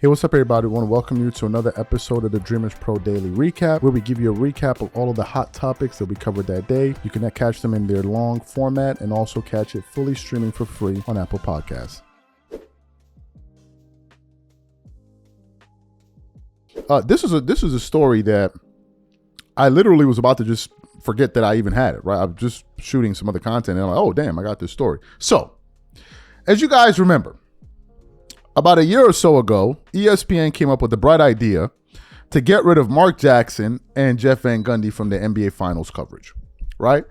Hey, what's up, everybody? I want to welcome you to another episode of the Dreamers Pro Daily Recap, where we give you a recap of all of the hot topics that we covered that day. You can catch them in their long format and also catch it fully streaming for free on Apple Podcasts. This is a story that I literally was about to just forget that I even had it, right? I'm just shooting some other content and I'm like, oh, damn, I got this story. So, as you guys remember, about a year or so ago, ESPN came up with the bright idea to get rid of Mark Jackson and Jeff Van Gundy from the NBA Finals coverage, right?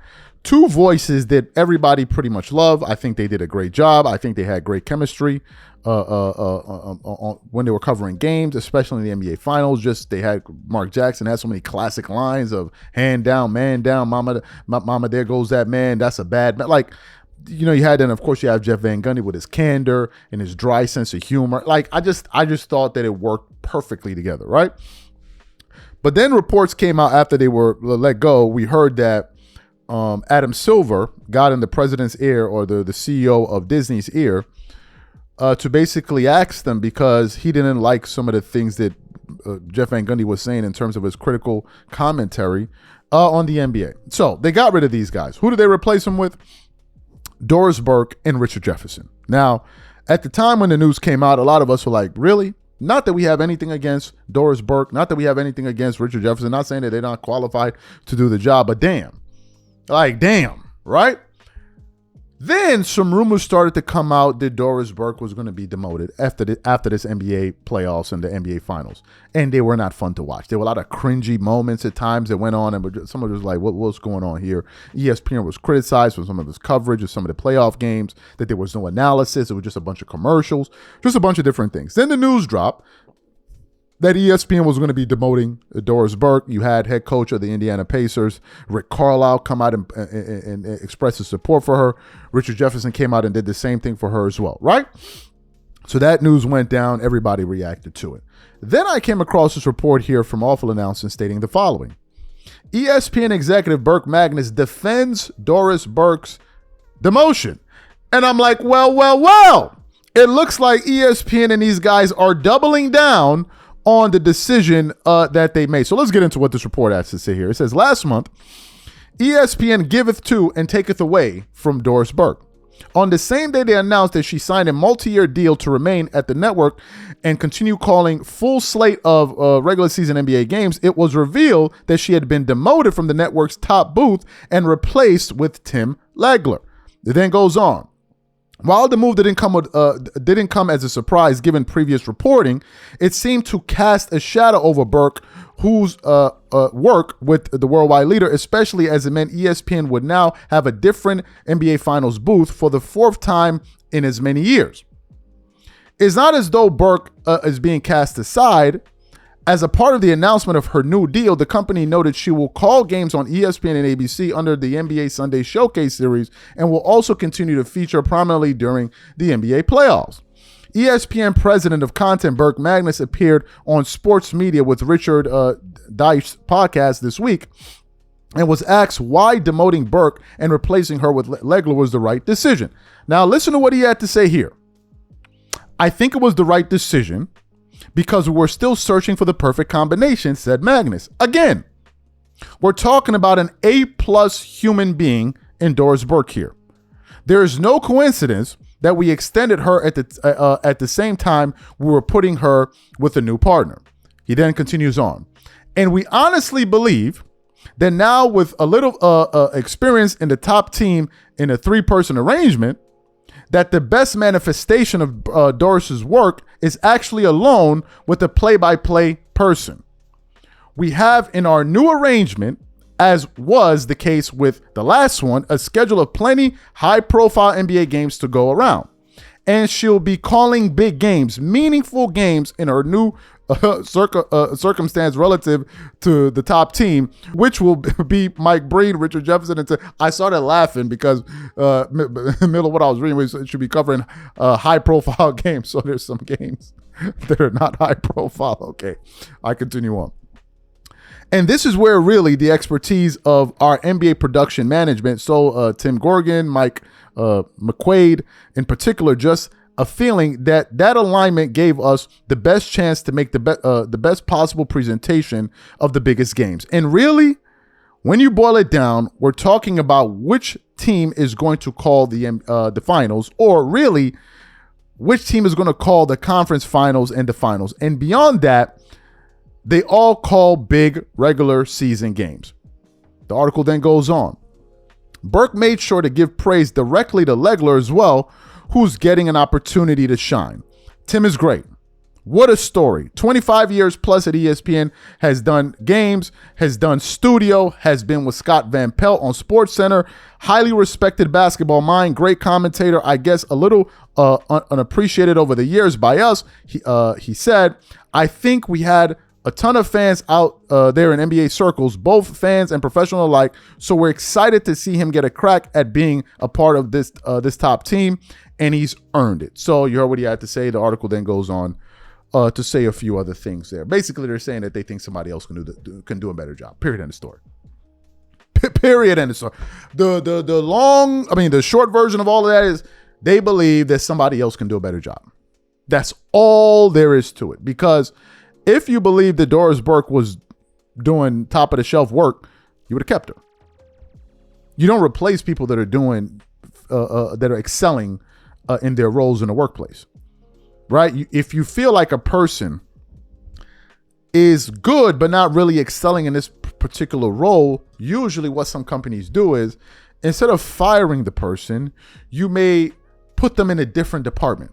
Two voices that everybody pretty much love. I think they did a great job. I think they had great chemistry when they were covering games, especially in the NBA Finals. Just they had Mark Jackson had so many classic lines of hand down, man down, mama, there goes that man. That's a bad man. Like, you know, you had, and of course you have Jeff Van Gundy with his candor and his dry sense of humor. Like, I just thought that it worked perfectly together, right? But then reports came out after they were let go. We heard that Adam Silver got in the president's ear, or the CEO of Disney's ear, to basically ask them, because he didn't like some of the things that Jeff Van Gundy was saying in terms of his critical commentary on the NBA. So they got rid of these guys. Who did they replace him with? Doris Burke and Richard Jefferson. Now, at the time when the news came out, a lot of us were like, really? Not that we have anything against Doris Burke, not that we have anything against Richard Jefferson, not saying that they're not qualified to do the job, but damn, right? Then some rumors started to come out that Doris Burke was going to be demoted after this NBA playoffs and the NBA Finals, and they were not fun to watch. There were a lot of cringy moments at times that went on, and someone was like, what's going on here? ESPN was criticized for some of his coverage of some of the playoff games, that there was no analysis. It was just a bunch of commercials, just a bunch of different things. Then the news dropped that ESPN was going to be demoting Doris Burke. You had head coach of the Indiana Pacers, Rick Carlisle, come out and express his support for her. Richard Jefferson came out and did the same thing for her as well, right? So that news went down. Everybody reacted to it. Then I came across this report here from Awful Announcing stating the following. ESPN executive Burke Magnus defends Doris Burke's demotion. And I'm like, well. It looks like ESPN and these guys are doubling down on the decision that they made. So let's get into what this report has to say here. It says, last month, ESPN giveth to and taketh away from Doris Burke. On the same day, they announced that she signed a multi-year deal to remain at the network and continue calling full slate of regular season NBA games. It was revealed that she had been demoted from the network's top booth and replaced with Tim Legler. It then goes on. While the move didn't come as a surprise given previous reporting, it seemed to cast a shadow over Burke, whose work with the worldwide leader, especially as it meant ESPN would now have a different NBA Finals booth for the fourth time in as many years. It's not as though Burke is being cast aside. As a part of the announcement of her new deal, the company noted she will call games on ESPN and ABC under the NBA Sunday Showcase series and will also continue to feature prominently during the NBA playoffs. ESPN president of content Burke Magnus appeared on Sports Media with Richard Deitch's podcast this week and was asked why demoting Burke and replacing her with Legler was the right decision. Now listen to what he had to say here. I think it was the right decision because we're still searching for the perfect combination, said Magnus. Again, we're talking about an A+ human being in Doris Burke here. There is no coincidence that we extended her at the same time we were putting her with a new partner. He then continues on. And we honestly believe that now with a little experience in the top team in a 3-person arrangement, that the best manifestation of Doris's work is actually alone with a play-by-play person. We have in our new arrangement, as was the case with the last one, a schedule of plenty high-profile NBA games to go around. And she'll be calling big games, meaningful games in her new circumstance relative to the top team, which will be Mike Breen, Richard Jefferson. And I started laughing because in the middle of what I was reading, we should be covering high-profile games. So there's some games that are not high-profile. Okay, I continue on. And this is where really the expertise of our NBA production management, so Tim Gorgon, Mike McQuaid in particular, just a feeling that alignment gave us the best chance to make the best possible presentation of the biggest games. And really, when you boil it down, we're talking about which team is going to call the finals, or really, which team is going to call the conference finals and the finals. And beyond that, they all call big regular season games. The article then goes on. Burke made sure to give praise directly to Legler as well, who's getting an opportunity to shine. Tim is great. What a story. 25 years plus at ESPN, has done games, has done studio, has been with Scott Van Pelt on SportsCenter. Highly respected basketball mind, great commentator, I guess a little unappreciated over the years by us. He said, I think we had a ton of fans out there in NBA circles, both fans and professional alike. So we're excited to see him get a crack at being a part of this top team, and he's earned it. So you heard what he had to say. The article then goes on to say a few other things there. Basically, they're saying that they think somebody else can do a better job. Period. End of story. Period. End of story. The short version of all of that is they believe that somebody else can do a better job. That's all there is to it. Because if you believe that Doris Burke was doing top of the shelf work, you would have kept her. You don't replace people that are doing that are excelling in their roles in the workplace, right? If you feel like a person is good but not really excelling in this particular role, usually what some companies do is, instead of firing the person, you may put them in a different department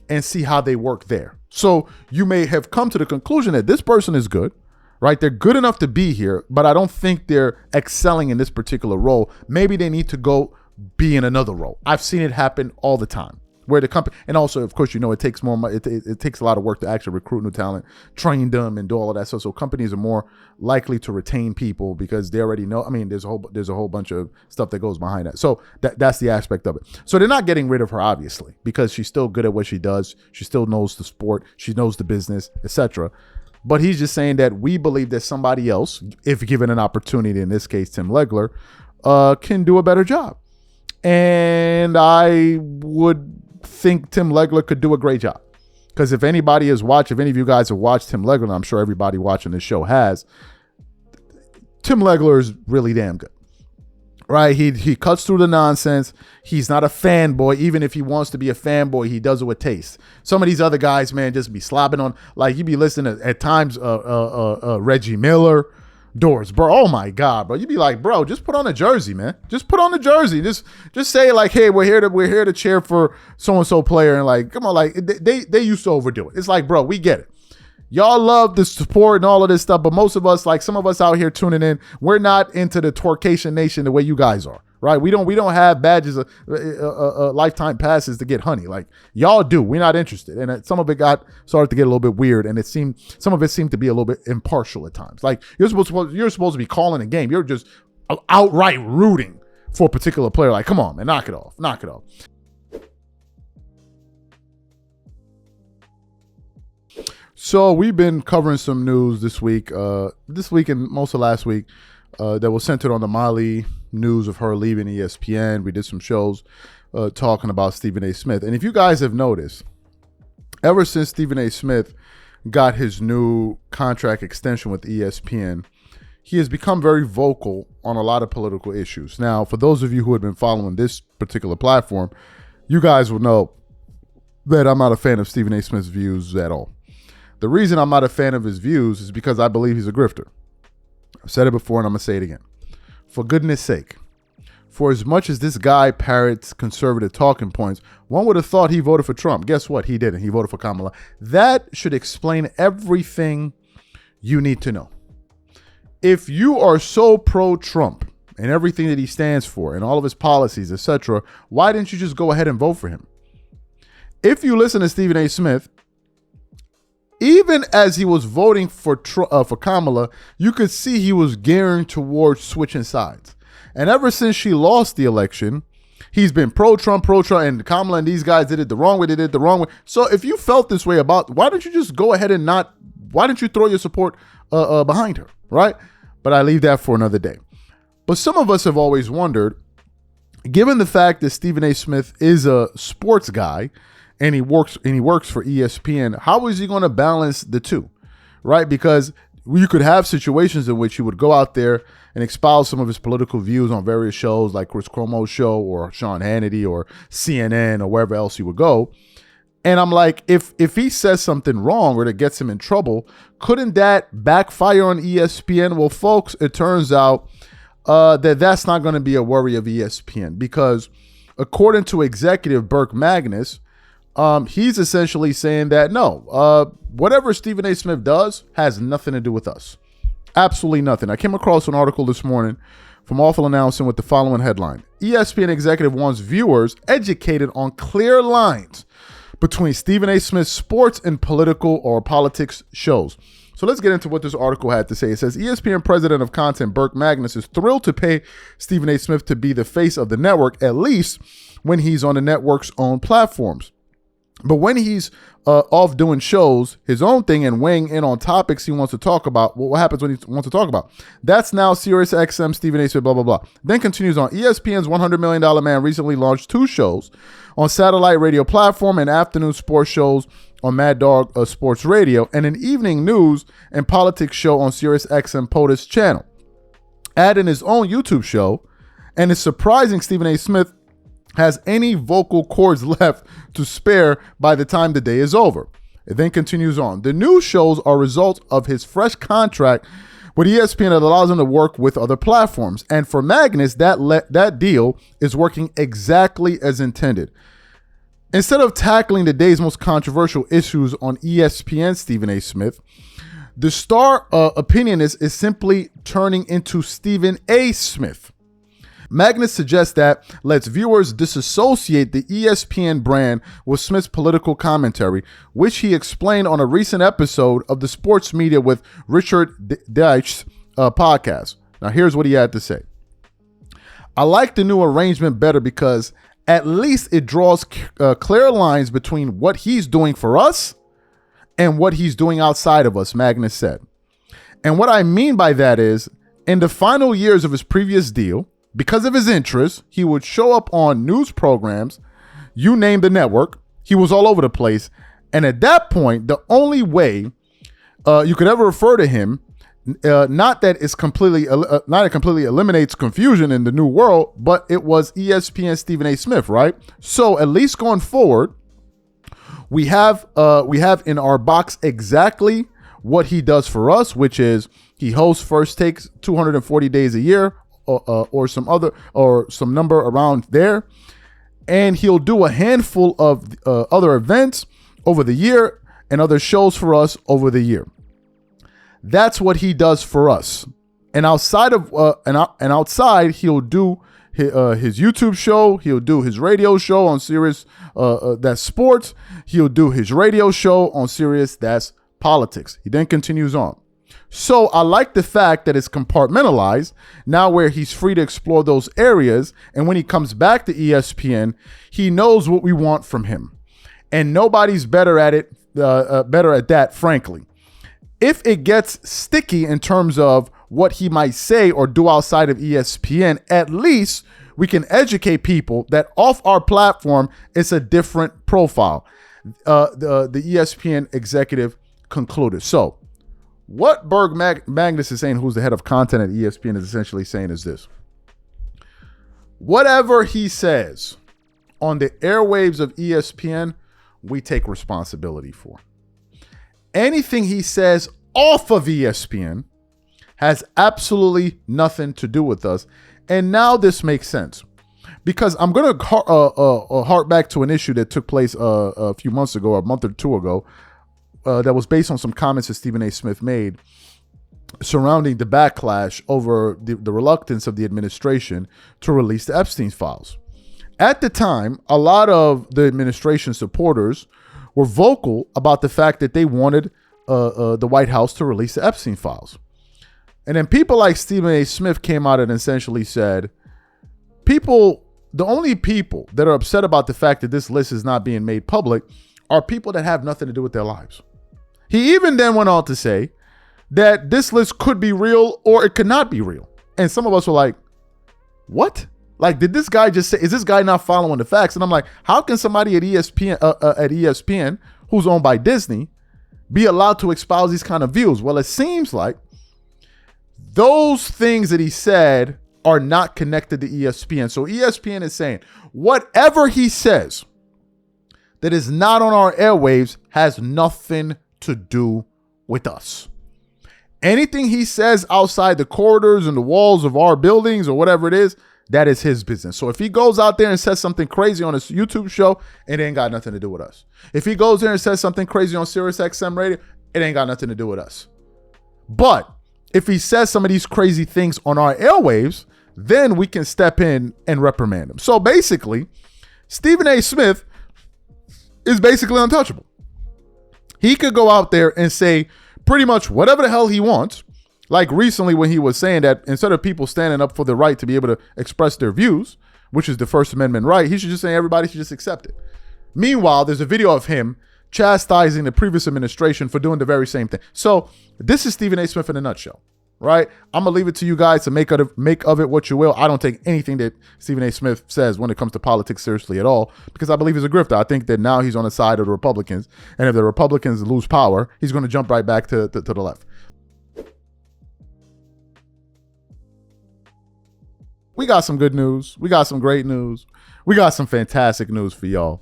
and see how they work there. So you may have come to the conclusion that this person is good, right? They're good enough to be here, but I don't think they're excelling in this particular role. Maybe they need to go be in another role. I've seen it happen all the time where the company, and also, of course, it takes more money. It takes a lot of work to actually recruit new talent, train them, and do all of that. So companies are more likely to retain people because they already know. I mean, there's a whole bunch of stuff that goes behind that. So that's the aspect of it. So they're not getting rid of her, obviously, because she's still good at what she does. She still knows the sport. She knows the business, etc. But he's just saying that we believe that somebody else, if given an opportunity, in this case, Tim Legler, can do a better job. And I would think Tim Legler could do a great job. Because if anybody has watched, if any of you guys have watched Tim Legler, and I'm sure everybody watching this show has, Tim Legler is really damn good. Right? He cuts through the nonsense. He's not a fanboy. Even if he wants to be a fanboy, he does it with taste. Some of these other guys, man, just be slobbing on, like you be listening at times, Reggie Miller, Doris Burke. Oh my God, bro. You be like, bro, just put on a jersey, man. Just put on a jersey. Just say like, hey, we're here to cheer for so-and-so player. And like, come on, like they used to overdo it. It's like, bro, we get it. Y'all love the support and all of this stuff, but most of us, like some of us out here tuning in, we're not into the Twerkation Nation the way you guys are, right? We don't have badges, lifetime passes to get honey. Like y'all do. We're not interested. And some of it started to get a little bit weird, and some of it seemed to be a little bit impartial at times. Like you're supposed to be calling a game. You're just outright rooting for a particular player. Like, come on, man, knock it off. So we've been covering some news this week and most of last week that was centered on the Molly news of her leaving ESPN. We did some shows talking about Stephen A. Smith. And if you guys have noticed, ever since Stephen A. Smith got his new contract extension with ESPN, he has become very vocal on a lot of political issues. Now, for those of you who have been following this particular platform, you guys will know that I'm not a fan of Stephen A. Smith's views at all. The reason I'm not a fan of his views is because I believe he's a grifter. I've said it before and I'm going to say it again. For goodness sake, for as much as this guy parrots conservative talking points, one would have thought he voted for Trump. Guess what? He didn't. He voted for Kamala. That should explain everything you need to know. If you are so pro-Trump and everything that he stands for and all of his policies, etc., why didn't you just go ahead and vote for him? If you listen to Stephen A. Smith, even as he was voting for Kamala, you could see he was gearing towards switching sides. And ever since she lost the election, he's been pro-Trump, and Kamala and these guys did it the wrong way. They did it the wrong way. So if you felt this way why don't you just go ahead and why don't you throw your support behind her, right? But I leave that for another day. But some of us have always wondered, given the fact that Stephen A. Smith is a sports guy, and he works for ESPN, how is he going to balance the two, right? Because you could have situations in which he would go out there and espouse some of his political views on various shows like Chris Cuomo's show or Sean Hannity or CNN or wherever else he would go. And I'm like, if he says something wrong or that gets him in trouble, couldn't that backfire on ESPN? Well, folks, it turns out that's not going to be a worry of ESPN, because according to executive Burke Magnus, he's essentially saying that no, whatever Stephen A. Smith does has nothing to do with us. Absolutely nothing. I came across an article this morning from Awful Announcing with the following headline: ESPN executive wants viewers educated on clear lines between Stephen A. Smith's sports and political or politics shows. So let's get into what this article had to say. It says ESPN president of content Burke Magnus is thrilled to pay Stephen A. Smith to be the face of the network, at least when he's on the network's own platforms. But when he's off doing shows, his own thing, and weighing in on topics he wants to talk about, what happens when he wants to talk about? That's now Sirius XM, Stephen A. Smith, blah, blah, blah. Then continues on. ESPN's $100 million man recently launched 2 shows on satellite radio platform and afternoon sports shows on Mad Dog Sports Radio, and an evening news and politics show on Sirius XM POTUS channel. Adding his own YouTube show, and it's surprising Stephen A. Smith has any vocal cords left to spare by the time the day is over. It then continues on. The new shows are a result of his fresh contract with ESPN that allows him to work with other platforms. And for Magnus, that deal is working exactly as intended. Instead of tackling the day's most controversial issues on ESPN, Stephen A. Smith, the star opinionist is simply turning into Stephen A. Smith. Magnus suggests that lets viewers disassociate the ESPN brand with Smith's political commentary, which he explained on a recent episode of the Sports Media with Richard Deitch's podcast. Now, here's what he had to say. I like the new arrangement better because at least it draws clear lines between what he's doing for us and what he's doing outside of us, Magnus said. And what I mean by that is, in the final years of his previous deal, because of his interests, he would show up on news programs, you name the network, he was all over the place. And at that point, the only way you could ever refer to him, not that it completely eliminates confusion in the new world, but it was ESPN Stephen A. Smith, right? So at least going forward, we have in our box exactly what he does for us, which is he hosts First Takes 240 days a year, or some number around there, and he'll do a handful of other events over the year and other shows for us over the year. That's what he does for us. And outside of outside, he'll do his YouTube show. He'll do his radio show on Sirius. That's sports. He'll do his radio show on Sirius. That's politics. He then continues on. So I like the fact that it's compartmentalized now, where he's free to explore those areas. And when he comes back to ESPN, he knows what we want from him. And nobody's better at it, better at that, frankly. If it gets sticky in terms of what he might say or do outside of ESPN, at least we can educate people that off our platform, it's a different profile. The ESPN executive concluded. So what Burke Magnus is saying, who's the head of content at ESPN, is essentially saying is this. Whatever he says on the airwaves of ESPN, we take responsibility for. Anything he says off of ESPN has absolutely nothing to do with us. And now this makes sense, because I'm going to hark back to an issue that took place a few months ago, a month or two ago, that was based on some comments that Stephen A. Smith made surrounding the backlash over the reluctance of the administration to release the Epstein files. At the time, a lot of the administration supporters were vocal about the fact that they wanted the White House to release the Epstein files. And then people like Stephen A. Smith came out and essentially said, the only people that are upset about the fact that this list is not being made public are people that have nothing to do with their lives. He even then went on to say that this list could be real or it could not be real. And some of us were like, what? Like, did this guy just say, is this guy not following the facts? And I'm like, how can somebody at ESPN, who's owned by Disney, be allowed to espouse these kind of views? Well, it seems like those things that he said are not connected to ESPN. So ESPN is saying whatever he says that is not on our airwaves has nothing to do with us. Anything he says outside the corridors and the walls of our buildings or whatever it is, that is his business. So if he goes out there and says something crazy on his YouTube show, it ain't got nothing to do with us. If he goes there and says something crazy on Sirius XM radio, it ain't got nothing to do with us. But if he says some of these crazy things on our airwaves, then we can step in and reprimand him. So basically, Stephen A. Smith is basically untouchable. He could go out there and say pretty much whatever the hell he wants. Like recently when he was saying that instead of people standing up for the right to be able to express their views, which is the First Amendment right, he should just say everybody should just accept it. Meanwhile, there's a video of him chastising the previous administration for doing the very same thing. So this is Stephen A. Smith in a nutshell, right? I'm going to leave it to you guys to make of it what you will. I don't take anything that Stephen A. Smith says when it comes to politics seriously at all, because I believe he's a grifter. I think that now he's on the side of the Republicans, and if the Republicans lose power, he's going to jump right back to the left. We got some good news. We got some great news. We got some fantastic news for y'all.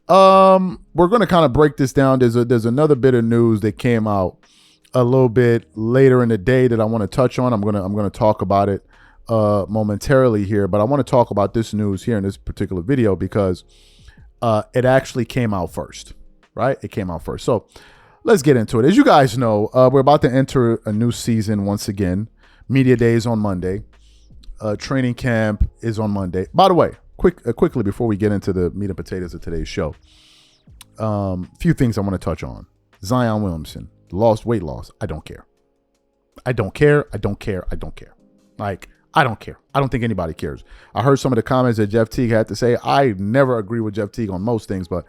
We're going to kind of break this down. There's another bit of news that came out a little bit later in the day that I want to touch on. I'm going to talk about it momentarily here, but I want to talk about this news here in this particular video because it actually came out first, right? It came out first. So let's get into it. As you guys know, we're about to enter a new season once again. Media Day is on Monday. Training camp is on Monday. By the way, quickly before we get into the meat and potatoes of today's show, few things I want to touch on. Zion Williamson, weight loss. I don't care. I don't care. Like, I don't care. I don't think anybody cares. I heard some of the comments that Jeff Teague had to say. I never agree with Jeff Teague on most things, but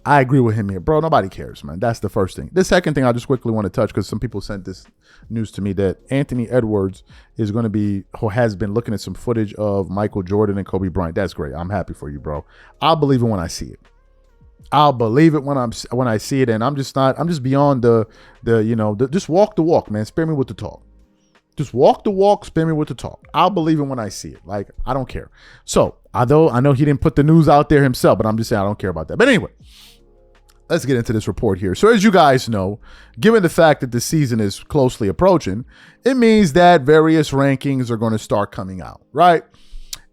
I agree with him here. Bro, nobody cares, man. That's the first thing. The second thing I just quickly want to touch, because some people sent this news to me, that Anthony Edwards is going to be, or has been, looking at some footage of Michael Jordan and Kobe Bryant. That's great. I'm happy for you, bro. I'll believe it when I see it. I'll believe it when I see it. And I'm just beyond just walk the walk, man. Spare me with the talk. Just walk the walk, spare me with the talk. I'll believe it when I see it. Like, I don't care. So, although I know he didn't put the news out there himself, but I'm just saying I don't care about that. But anyway, let's get into this report here. So as you guys know, given the fact that the season is closely approaching, it means that various rankings are going to start coming out, right?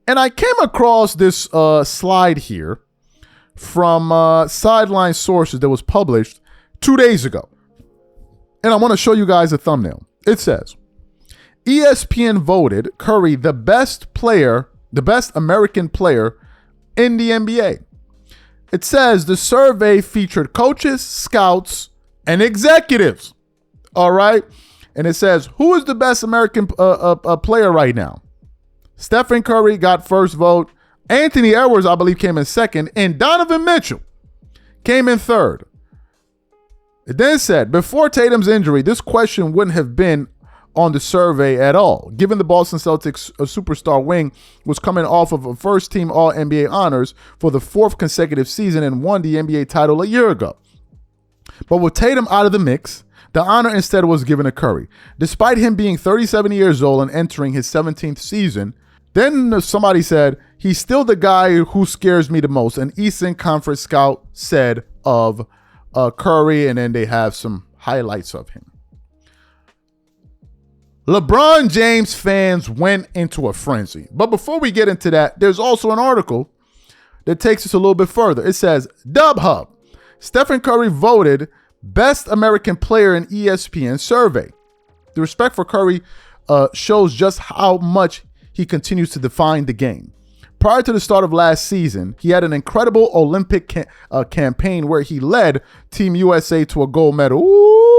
And I came across this slide here from Sideline Sources that was published 2 days ago. And I want to show you guys a thumbnail. It says, ESPN voted Curry the best American player in the NBA. It says the survey featured coaches, scouts, and executives. All right. And it says, who is the best American player right now? Stephen Curry got first vote. Anthony Edwards, I believe, came in second. And Donovan Mitchell came in third. It then said, before Tatum's injury, this question wouldn't have been on the survey at all, given the Boston Celtics superstar wing was coming off of a first-team All-NBA honors for the fourth consecutive season and won the NBA title a year ago. But with Tatum out of the mix, the honor instead was given to Curry. Despite him being 37 years old and entering his 17th season, then somebody said, he's still the guy who scares me the most, an Eastern Conference scout said of Curry, and then they have some highlights of him. LeBron James fans went into a frenzy. But before we get into that, there's also an article that takes us a little bit further. It says, Dub Hub, Stephen Curry voted best American player in ESPN survey. The respect for Curry shows just how much he continues to define the game. Prior to the start of last season, he had an incredible Olympic campaign where he led Team USA to a gold medal. Ooh.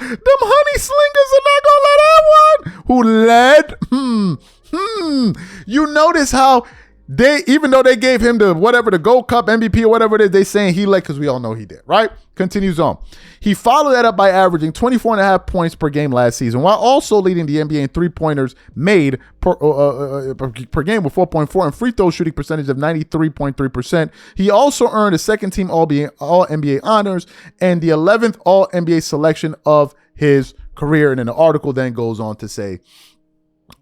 Them honey slingers are not gonna let that one. Who led? You notice how Even though they gave him the Gold Cup MVP or whatever it is, they saying he led because we all know he did, right? Continues on. He followed that up by averaging 24.5 points per game last season, while also leading the NBA in three-pointers made per game with 4.4 and free throw shooting percentage of 93.3%. He also earned a second-team All-NBA honors and the 11th All-NBA selection of his career. And then the article then goes on to say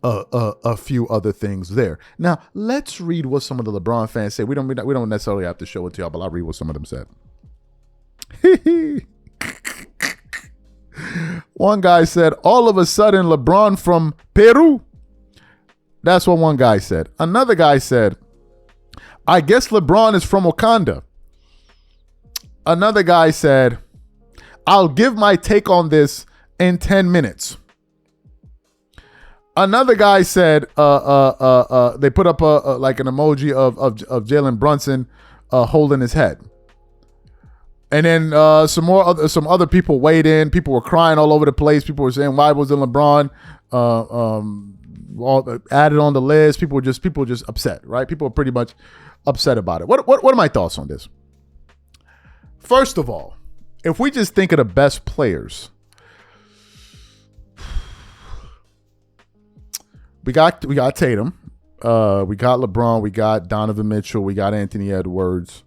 a few other things there. Now, let's read what some of the LeBron fans say. We don't necessarily have to show it to y'all, but I'll read what some of them said. One guy said, all of a sudden, LeBron from Peru. That's what one guy said. Another guy said, I guess LeBron is from Wakanda. Another guy said, I'll give my take on this in 10 minutes. Another guy said, they put up like an emoji of Jalen Brunson holding his head. And then some other people weighed in. People were crying all over the place. People were saying, why wasn't LeBron added on the list? People were just upset, right? People were pretty much upset about it. What are my thoughts on this? First of all, if we just think of the best players, we got Tatum, we got LeBron, we got Donovan Mitchell, we got Anthony Edwards,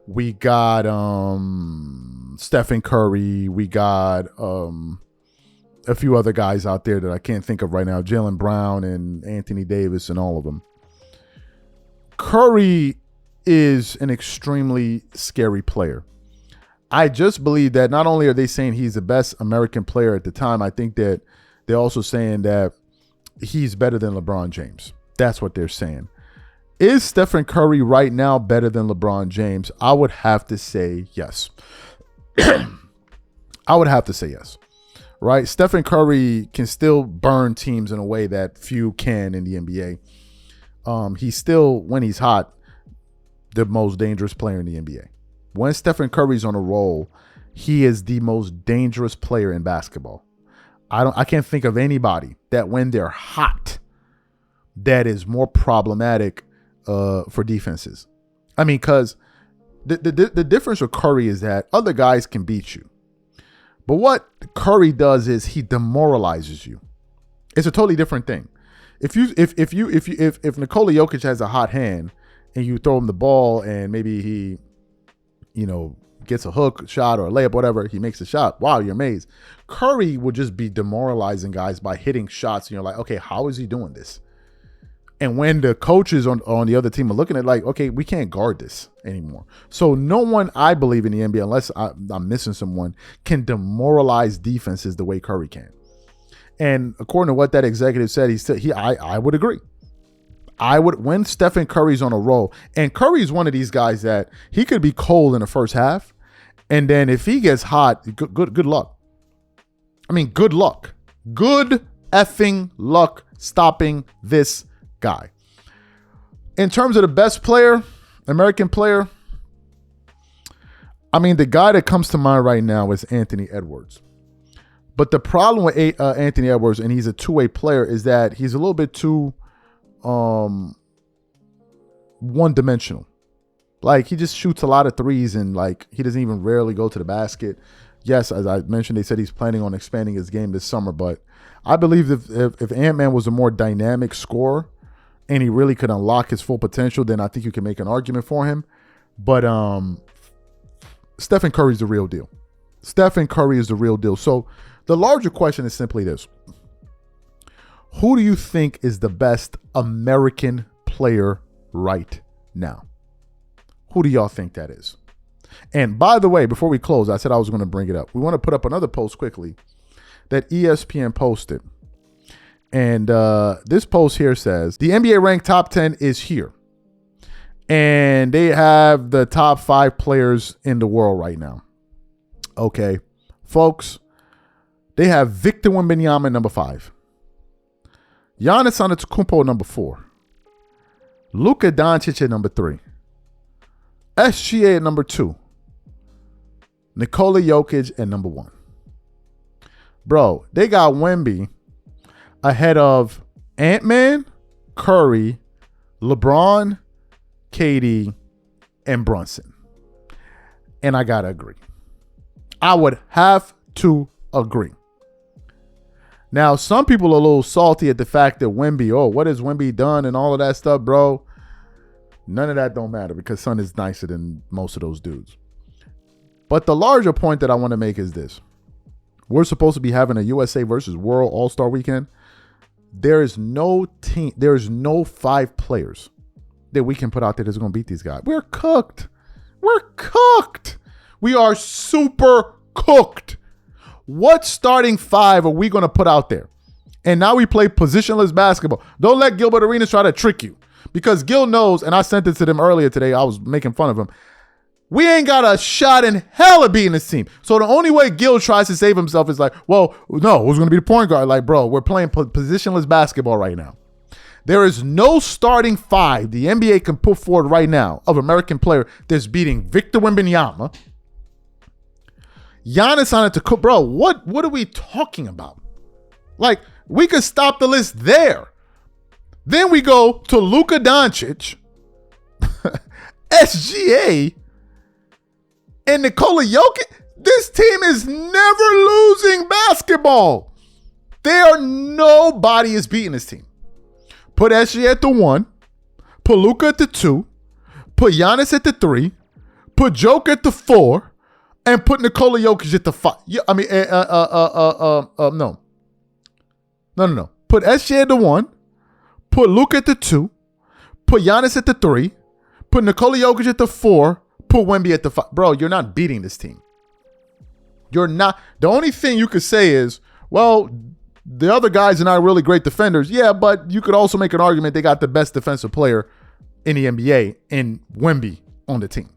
we got Stephen Curry, we got a few other guys out there that I can't think of right now, Jaylen Brown and Anthony Davis and all of them. Curry is an extremely scary player. I just believe that not only are they saying he's the best American player at the time, I think that they're also saying that he's better than LeBron James. That's what they're saying. Is Stephen Curry right now better than LeBron James? I would have to say yes. I would have to say yes. Right? Stephen Curry can still burn teams in a way that few can in the NBA. He's still, when he's hot, the most dangerous player in the NBA. When Stephen Curry's on a roll, he is the most dangerous player in basketball. I can't think of anybody that when they're hot, that is more problematic for defenses. I mean, because the difference with Curry is that other guys can beat you, but what Curry does is he demoralizes you. It's a totally different thing. If Nikola Jokic has a hot hand and you throw him the ball and maybe he, gets a hook shot or a layup, whatever, he makes a shot. Wow, you're amazed. Curry would just be demoralizing guys by hitting shots. And you're like, okay, how is he doing this? And when the coaches on the other team are looking at like, okay, we can't guard this anymore. So no one, I believe in the NBA, unless I'm missing someone, can demoralize defenses the way Curry can. And according to what that executive said, I would agree. When Stephen Curry's on a roll, and Curry's one of these guys that he could be cold in the first half, and then if he gets hot, good luck. I mean, good luck. Good effing luck stopping this guy. In terms of the best player, American player, I mean, the guy that comes to mind right now is Anthony Edwards. But the problem with Anthony Edwards, and he's a two-way player, is that he's a little bit too one-dimensional. Like, he just shoots a lot of threes and like he doesn't even rarely go to the basket. Yes, as I mentioned, they said he's planning on expanding his game this summer, but I believe if Ant-Man was a more dynamic scorer and he really could unlock his full potential, then I think you can make an argument for him. But Stephen Curry's the real deal. Stephen Curry is the real deal. So the larger question is simply this. Who do you think is the best American player right now? Who do y'all think that is? And by the way, before we close, I said I was going to bring it up. We want to put up another post quickly that ESPN posted. And this post here says, the NBA ranked top 10 is here. And they have the top 5 players in the world right now. Okay, folks, they have Victor Wembanyama number 5. Giannis Antetokounmpo number 4. Luka Doncic at number 3. SGA at number 2. Nikola Jokic at number 1. Bro, they got Wemby ahead of Ant-Man, Curry, LeBron, KD, and Brunson. And I got to agree. I would have to agree. Now, some people are a little salty at the fact that Wemby, what has Wemby done and all of that stuff, bro? None of that don't matter because Son is nicer than most of those dudes. But the larger point that I want to make is this. We're supposed to be having a USA versus World All-Star weekend. There is no team, there is no 5 players that we can put out there that's going to beat these guys. We're cooked. We're cooked. We are super cooked. What starting 5 are we going to put out there? And now we play positionless basketball. Don't let Gilbert Arenas try to trick you. Because Gil knows, and I sent it to them earlier today, I was making fun of him. We ain't got a shot in hell of beating this team. So the only way Gil tries to save himself is like, well, no, who's going to be the point guard? Like, bro, we're playing positionless basketball right now. There is no starting 5 the NBA can put forward right now of American player that's beating Victor Wembanyama, Giannis Antetokounmpo. Bro, what are we talking about? Like, we could stop the list there. Then we go to Luka Doncic, SGA, and Nikola Jokic. This team is never losing basketball. Nobody is beating this team. Put SGA at the 1, put Luka at the 2, put Giannis at the 3, put Joker at the 4, and put Nikola Jokic at the 5. No. Put SGA at the 1. Put Luka at the 2, put Giannis at the 3, put Nikola Jokic at the 4, put Wemby at the 5. Bro, you're not beating this team. You're not. The only thing you could say is, well, the other guys are not really great defenders. Yeah, but you could also make an argument they got the best defensive player in the NBA in Wemby on the team.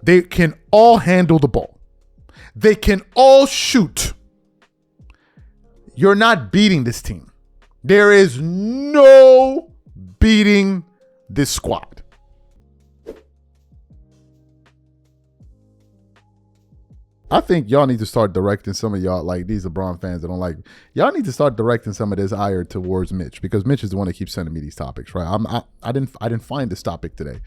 They can all handle the ball. They can all shoot. You're not beating this team. There is no beating this squad. I think y'all need to start directing some of y'all, like these LeBron fans that don't like, y'all need to start directing some of this ire towards Mitch, because Mitch is the one that keeps sending me these topics, right? I didn't find this topic today.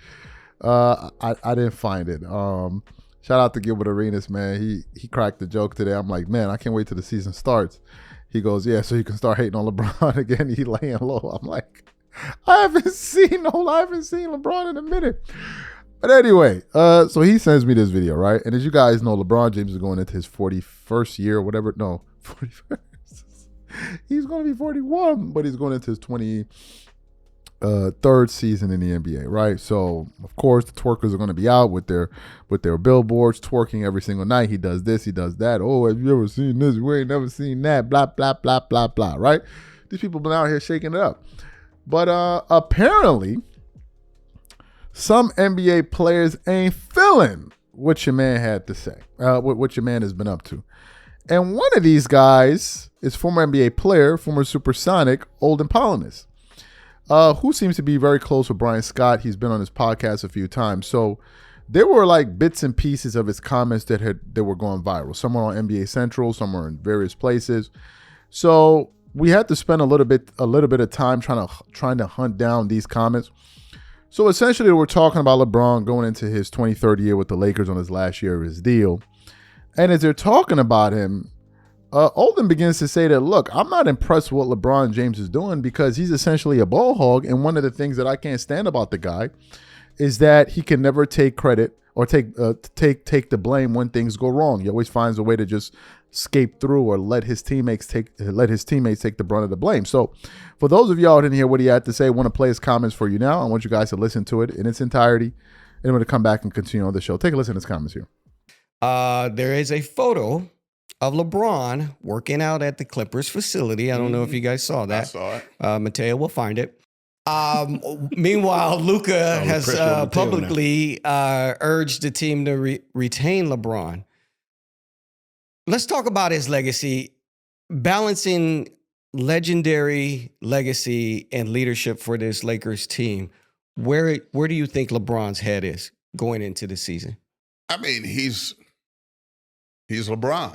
I didn't find it. Shout out to Gilbert Arenas, man. He cracked the joke today. I'm like, man, I can't wait till the season starts. He goes, yeah, so you can start hating on LeBron again. He laying low. I'm like, I haven't seen LeBron in a minute. But anyway, so he sends me this video, right? And as you guys know, LeBron James is going into his 41st year or whatever. No, 41st. He's going to be 41, but he's going into his 23rd season in the NBA, right? So, of course, the twerkers are going to be out with their billboards, twerking every single night. He does this, he does that. Oh, have you ever seen this? We ain't never seen that. Blah, blah, blah, blah, blah, right? These people been out here shaking it up. But apparently, some NBA players ain't feeling what your man had to say, what your man has been up to. And one of these guys is former NBA player, former Supersonic, Olden Polynis, who seems to be very close with Brian Scott. He's been on his podcast a few times. So there were like bits and pieces of his comments that were going viral. Some were on NBA Central, some were in various places. So we had to spend a little bit of time trying to hunt down these comments. So essentially, we're talking about LeBron going into his 23rd year with the Lakers on his last year of his deal. And as they're talking about him, Olden begins to say that, look, I'm not impressed with what LeBron James is doing because he's essentially a ball hog. And one of the things that I can't stand about the guy is that he can never take credit or take the blame when things go wrong. He always finds a way to just escape through or let his teammates take the brunt of the blame. So for those of y'all who didn't hear what he had to say, I want to play his comments for you now. I want you guys to listen to it in its entirety. And I'm going to come back and continue on the show. Take a listen to his comments here. There is a photo of LeBron working out at the Clippers facility. I don't know if you guys saw that. I saw it. Mateo will find it. Meanwhile, Luka has publicly urged the team to retain LeBron. Let's talk about his legacy, balancing legendary legacy and leadership for this Lakers team. Where do you think LeBron's head is going into the season? I mean, he's LeBron.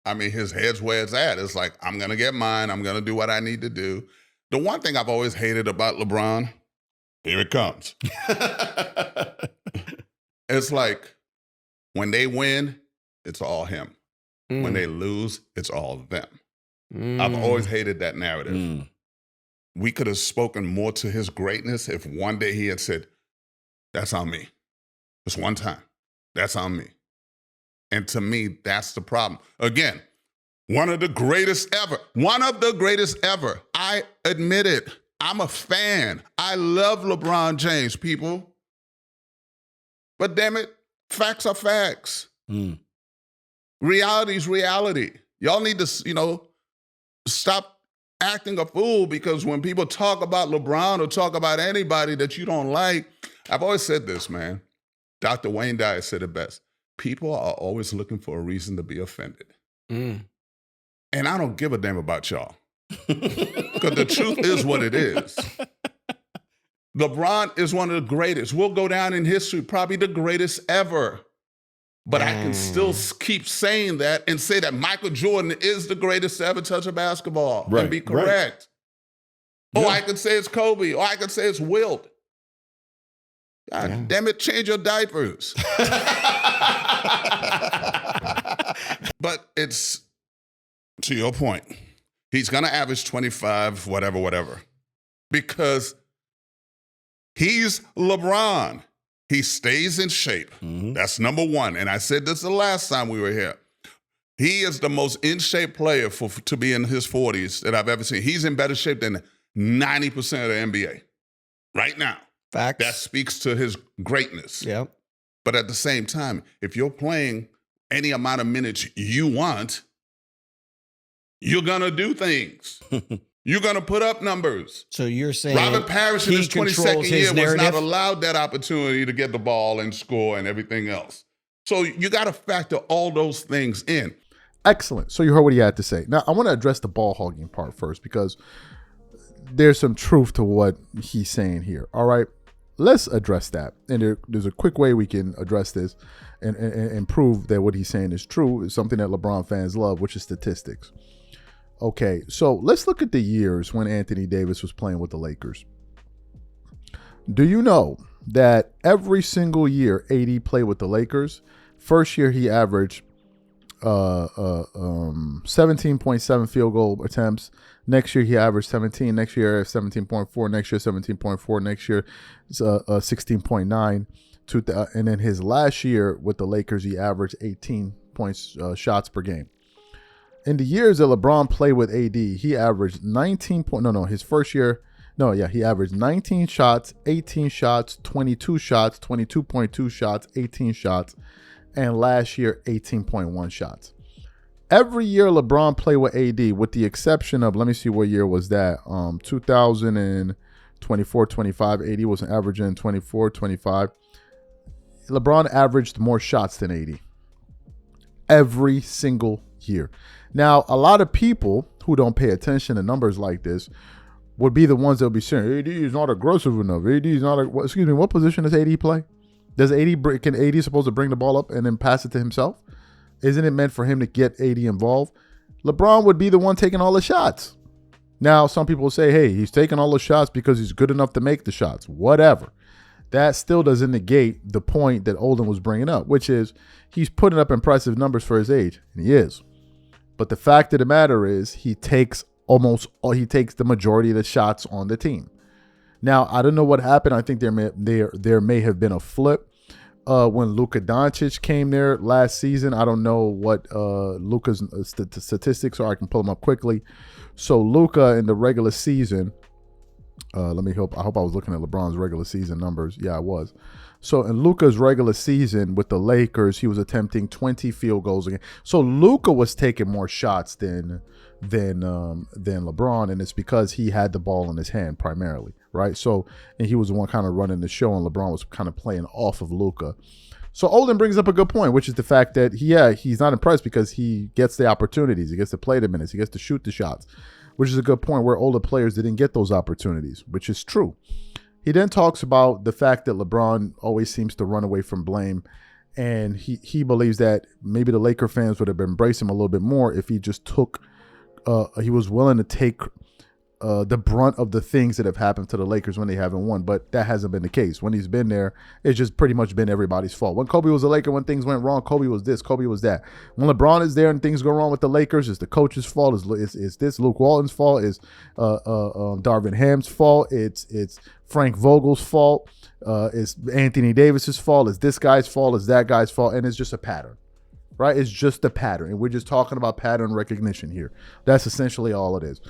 I mean, his head's where it's at. It's like, I'm going to get mine. I'm going to do what I need to do. The one thing I've always hated about LeBron Here it comes. It's like when they win, it's all him. When they lose, it's all them. I've always hated that narrative. We could have spoken more to his greatness if one day he had said, that's on me. Just one time. That's on me. And to me, that's the problem. Again, one of the greatest ever. One of the greatest ever. I admit it. I'm a fan. I love LeBron James, people. But damn it, facts are facts. Reality is reality. Y'all need to, stop acting a fool, because when people talk about LeBron or talk about anybody that you don't like, I've always said this, man. Dr. Wayne Dyer said it best. People are always looking for a reason to be offended. And I don't give a damn about y'all. Because the truth is what it is. LeBron is one of the greatest. We'll go down in history, probably the greatest ever. But I can still keep saying that and say that Michael Jordan is the greatest to ever touch a basketball and be correct. Or I could say it's Kobe, or I could say it's Wilt. God damn it, change your diapers. But it's, to your point, he's going to average 25, whatever, because he's LeBron. He stays in shape. That's number one. And I said this the last time we were here. He is the most in shape player to be in his 40s that I've ever seen. He's in better shape than 90% of the NBA right now. Facts. That speaks to his greatness. Yep. But at the same time, if you're playing any amount of minutes you want, you're going to do things. You're going to put up numbers. So you're saying Robert Parrish in his 22nd year narrative? was not allowed that opportunity to get the ball and score and everything else. So you got to factor all those things in. Excellent. So you heard what he had to say. Now, I want to address the ball hogging part first, because there's some truth to what he's saying here. All right. Let's address that. And there's a quick way we can address this and prove that what he's saying is true. Is something that LeBron fans love, which is statistics. Okay, so let's look at the years when Anthony Davis was playing with the Lakers. Do you know that every single year AD played with the Lakers, first year he averaged 17.7 field goal attempts. Next year he averaged 17. Next year 17.4. Next year 17.4. Next year 16.9. And then his last year with the Lakers he averaged 18 points shots per game. In the years that LeBron played with AD, he averaged 19 point. His first year. He averaged 19 shots, 18 shots, 22 shots, 22.2 shots, 18 shots, and last year 18.1 shots. Every year LeBron played with AD, with the exception of, let me see what year was that. 2024-25, AD was averaging 24-25. LeBron averaged more shots than AD every single year. Now, a lot of people who don't pay attention to numbers like this would be the ones that will be saying, AD is not aggressive enough. AD is not, excuse me, what position does AD play? Can AD supposed to bring the ball up and then pass it to himself? Isn't it meant for him to get AD involved? LeBron would be the one taking all the shots. Now, some people will say, hey, he's taking all the shots because he's good enough to make the shots. Whatever. That still doesn't negate the point that Olden was bringing up, which is he's putting up impressive numbers for his age, and he is. But the fact of the matter is he takes the majority of the shots on the team. Now, I don't know what happened. I think there may have been a flip when Luka Doncic came there last season. I don't know what Luka's statistics are. I can pull them up quickly. So Luka in the regular season, I hope I was looking at LeBron's regular season numbers. Yeah, I was. So in Luka's regular season with the Lakers, he was attempting 20 field goals again. So Luka was taking more shots than LeBron, and it's because he had the ball in his hand primarily, right? So, and he was the one kind of running the show, and LeBron was kind of playing off of Luka. So Olden brings up a good point, which is the fact that he's not impressed because he gets the opportunities, he gets to play the minutes, he gets to shoot the shots, which is a good point where older players didn't get those opportunities, which is true. He then talks about the fact that LeBron always seems to run away from blame, and he believes that maybe the Laker fans would have embraced him a little bit more if he just he was willing to take the brunt of the things that have happened to the Lakers when they haven't won, but that hasn't been the case. When he's been there, it's just pretty much been everybody's fault. When Kobe was a Laker, when things went wrong, Kobe was this, Kobe was that. When LeBron is there and things go wrong with the Lakers, it's the coach's fault. It's this Luke Walton's fault. It's Darvin Ham's fault. It's Frank Vogel's fault. It's Anthony Davis's fault. It's this guy's fault. It's that guy's fault, and it's just a pattern. Right? It's just a pattern. And we're just talking about pattern recognition here. That's essentially all it is.